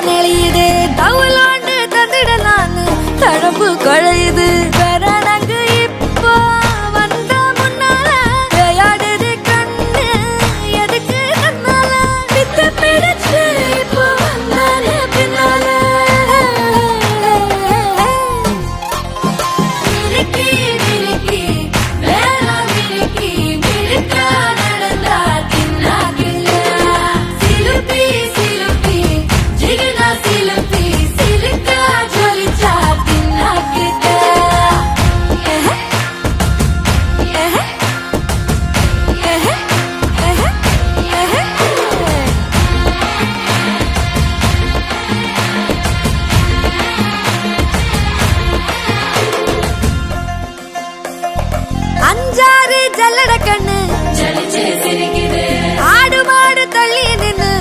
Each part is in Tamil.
நெளியுது தவுலாண்டு தந்திடலான்னு தழம்பு குழையுது பெறனங்கு இப்போ வந்த முன்னால விளையாடுது கண்ணு எதுக்கு தன்னால வித்து பிடிச்சு இப்போ வந்தாலே பின்னால மிருக்கி மிருக்கி வேற மிருக்கி மிருக்கா நடந்தா தின்னாகில்ல சிலுப்பி சிலுப்பி ஜிகனா சிலுப்பி சிலுக்கா ஜொலிச்சா தின்னாகிட்ட அஞ்சாறு ஜல்லட கண்ணு ஆடு மாடு தள்ளி நின்னு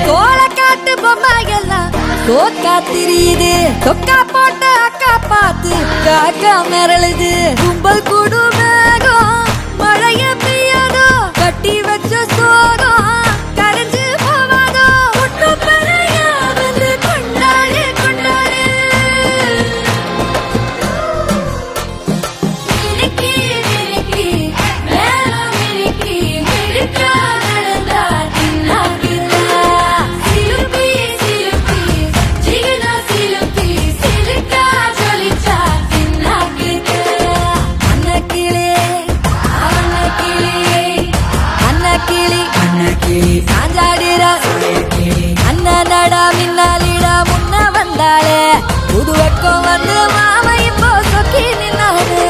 தோள காட்டு பொம்மைகள்லாம் தோக்கா திரியுது தொக்கா போட்ட அக்கா பார்த்து காக்கா மிரளுது கும்பல் கூடு மேகம் மழைய பெய்யாதோ கட்டி வச்ச சோகம் கரைஞ்சு போவாதோ ஒட்டு பெறையா வந்து கொண்டாடு கொண்டாடு மிருக்கி மிருக்கி வேற மிருக்கி மிருக்கா நடந்தா தின்னாகில்ல சிலுப்பி சிலுப்பி ஜிகனா சிலுப்பி சிலுக்கா ஜொலிச்சா தின்னாகிட்ட அன்னக்கிளி அன்னக்கிளி சாஞ்சாடிரா அண்ணனடா மின்னாலிடா முன்ன வந்தாளே புது வெக்கம் வந்து மாமா இப்போ சொக்கி நின்னாரு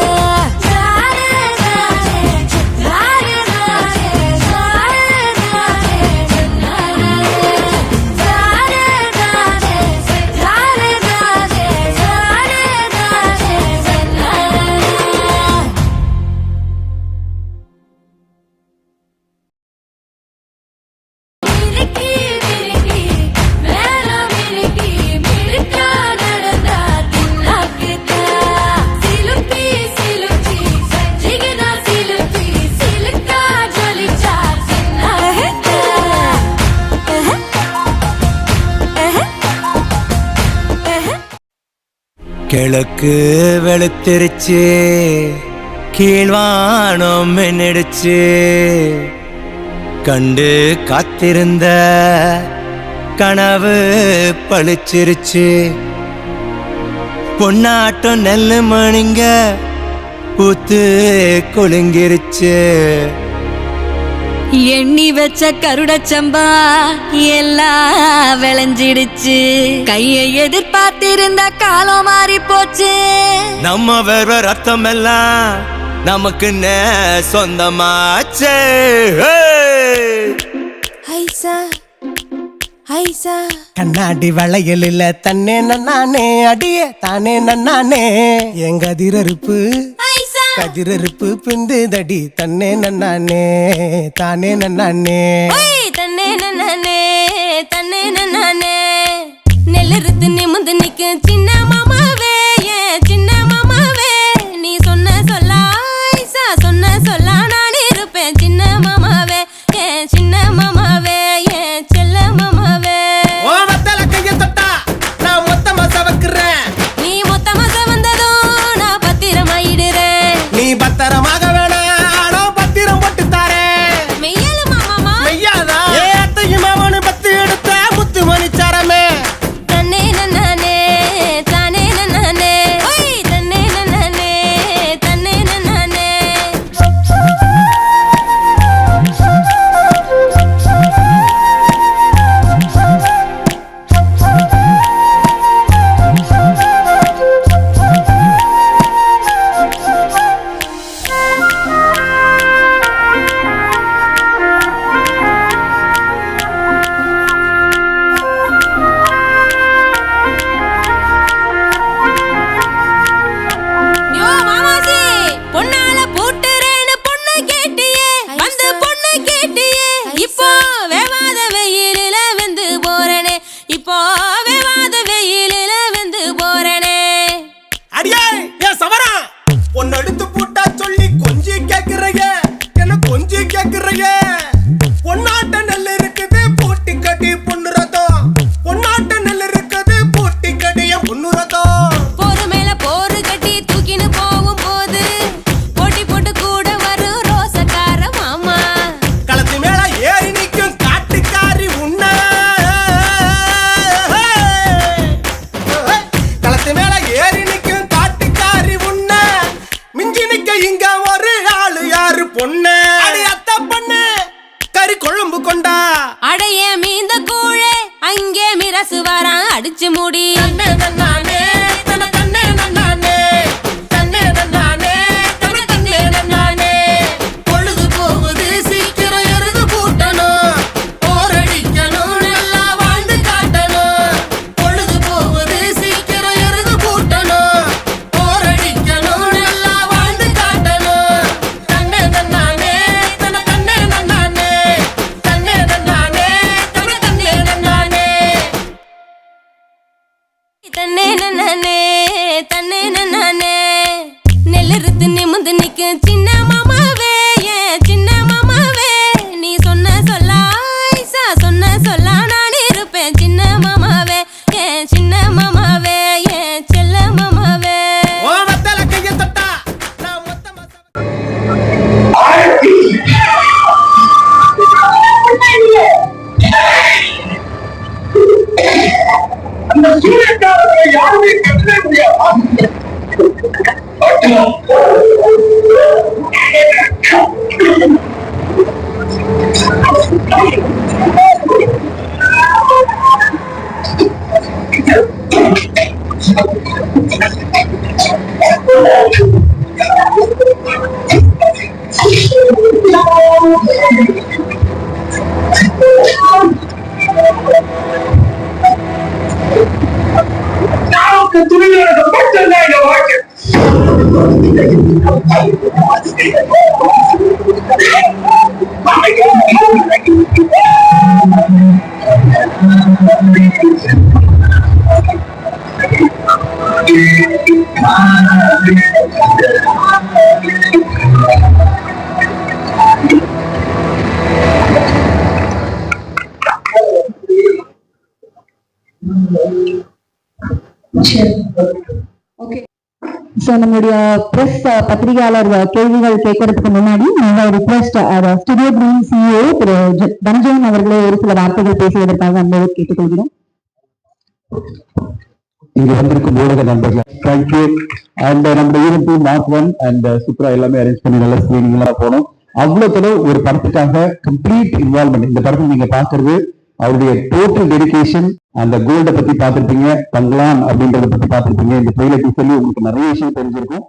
மிருக்கி மிருக்கி வேற மிருக்கி மிருக்கா நடந்தா தின்னாகிட்ட சிலுப்பி சிலுப்பி ஜிகனா சிலுப்பி சிலுக்கா ஜொலிச்சா தின்னாகிட்ட கிழக்கு வெளுத்திருச்சு கீழ்வானம் மின்னிடுச்சு கண்டு காத்திருந்த கனவு பளிச்சிருச்சு பொன்னாட்டம் நெல்லு மணிங்க பூத்து குலுங்கிருச்சு எண்ணி வச்ச கருடச்சம்பா எல்லாம் விளைஞ்சிடுச்சு கையை எதிர்பார்த்திருந்த காலம் மாறி போச்சு நம்ம வேற ரத்தம் எல்லாம் நமக்கு சொந்தமாச்சே ஐசா ஐசா கண்ணாடி வளையல் இல்ல தன்னே நன்னானே அடியே தானே நன்னானே எங்க அதிரறுப்பு ஐசா கதிரறுப்பு பிந்து தடி தன்னே நன்னானே தானே நன்னானே தன்னே நன்னானே தன்னே நன்னானே நெல்லறுத்து நிமிந்து நிக்கு சின்ன மாமாவே ஏன் சின்ன மாமாவே நீ சொன்ன சொல்லா ஐசா சொன்ன சொல்லா நான் இருப்பேன் சின்ன மாமாவே ஏன் சின்ன மாமாவே ஏன் செல்ல மாமாவே ஓ மத்தல கைய தொட்டா நான் மொத்தமா சவக்குறேன் நீ மொத்தமா வந்ததும் நான் பத்திரமாயிடுறேன் நீ பத்திரமாக வேணாம் நான் பத்திரம் போட்டு தாரேன் மெய்யலு மாமாமா மெய்யாதா ஏ அத்தையும் மாமனு பத்து எடுத்த முத்து மணிச்சாரமே தன்னே நன்னானே காட்டு மேல ஏறி நிக்கும் காட்டுக்காரி உன்ன மிஞ்சி நிக்க இங்க ஒரு ஆளு யாரு பொண்ணு அடி அத்த பொண்ணு கறி கொழும்பு கொண்டா அடைய மீந்த கூழே அங்கே மிரசு வரான் அடிச்சு முடி தன்னே நன்னானே தன தன்னே நன்னானே தன்னே நன்னானே தன தன்னே நன்னானே பொழுது போகுது சீக்கிரம் எருது பூட்டணும் போரடிக்கணும் நல்லா வாழ்ந்து காட்டணும் பொழுது போகுது சீக்கிரம் எருது பூட்டணும் போரடிக்கணும் நல்லா வாழ்ந்து காட்டணும் தன்னே நன்னானே தன தன்னே நன்னானே தன்னே நன்னானே தன தன்னே நன்னானே தன்னே நன்னானே தன்னே நன்னானே நெல்லிருத்து நிமிந்து நிக்கு சின்ன மாமாவே ஏன் சின்ன மாமாவே நீ சொன்ன சொல்லாய்சா சொன்ன சொல்லா நான் இருப்பேன் சின்ன மாமாவே ஏன் சின்ன மாமாவே ஏன் செல்ல மாமாவே ஓ மத்தல கைய தட்டா நான் மொத்தமா அந்த சூரியக்காரர்களை யாருமே கட்டவே முடியாது. யாருக்கு துணியோட மட்டும்தான் இந்த வாழ்க்கை. சோ நம்மளுடைய பிரஸ் பத்திரிகையாளர் கேள்விகள் கேட்கறதுக்கு முன்னாடி நாங்க ரிக்வெஸ்ட் ஸ்டுடியோ கிரீன் சிஇஓ திரு தனஞ்சயன் அவர்களே ஒரு சில வார்த்தைகள் பேசுவதற்காக அன்போடு கேட்டுக்கொள்கிறோம். இங்க வந்திருக்கும் ஊடக நண்பர்கள் தேங்க்யூ. அண்ட் நம்ம ஈவென்ட் மார்க் 1 அண்ட் சூப்பரா எல்லாமே அரேஞ்ச் பண்ணி நல்ல ஸ்கிரீனிங் எல்லாம் போனோம். அவ்வளவு ஒரு படத்துக்காக கம்ப்ளீட் இன்வால்மெண்ட். இந்த படத்தை நீங்க பாக்குறது அவருடைய டோட்டல் டெடிகேஷன். அந்த கோல்ட பத்தி பார்த்திருப்பீங்க, தங்கலான் அப்படின்றத பத்தி பார்த்திருப்பீங்க. இந்த ட்ரெயிலர் சொல்லி உங்களுக்கு நிறைய விஷயம் தெரிஞ்சிருக்கும்.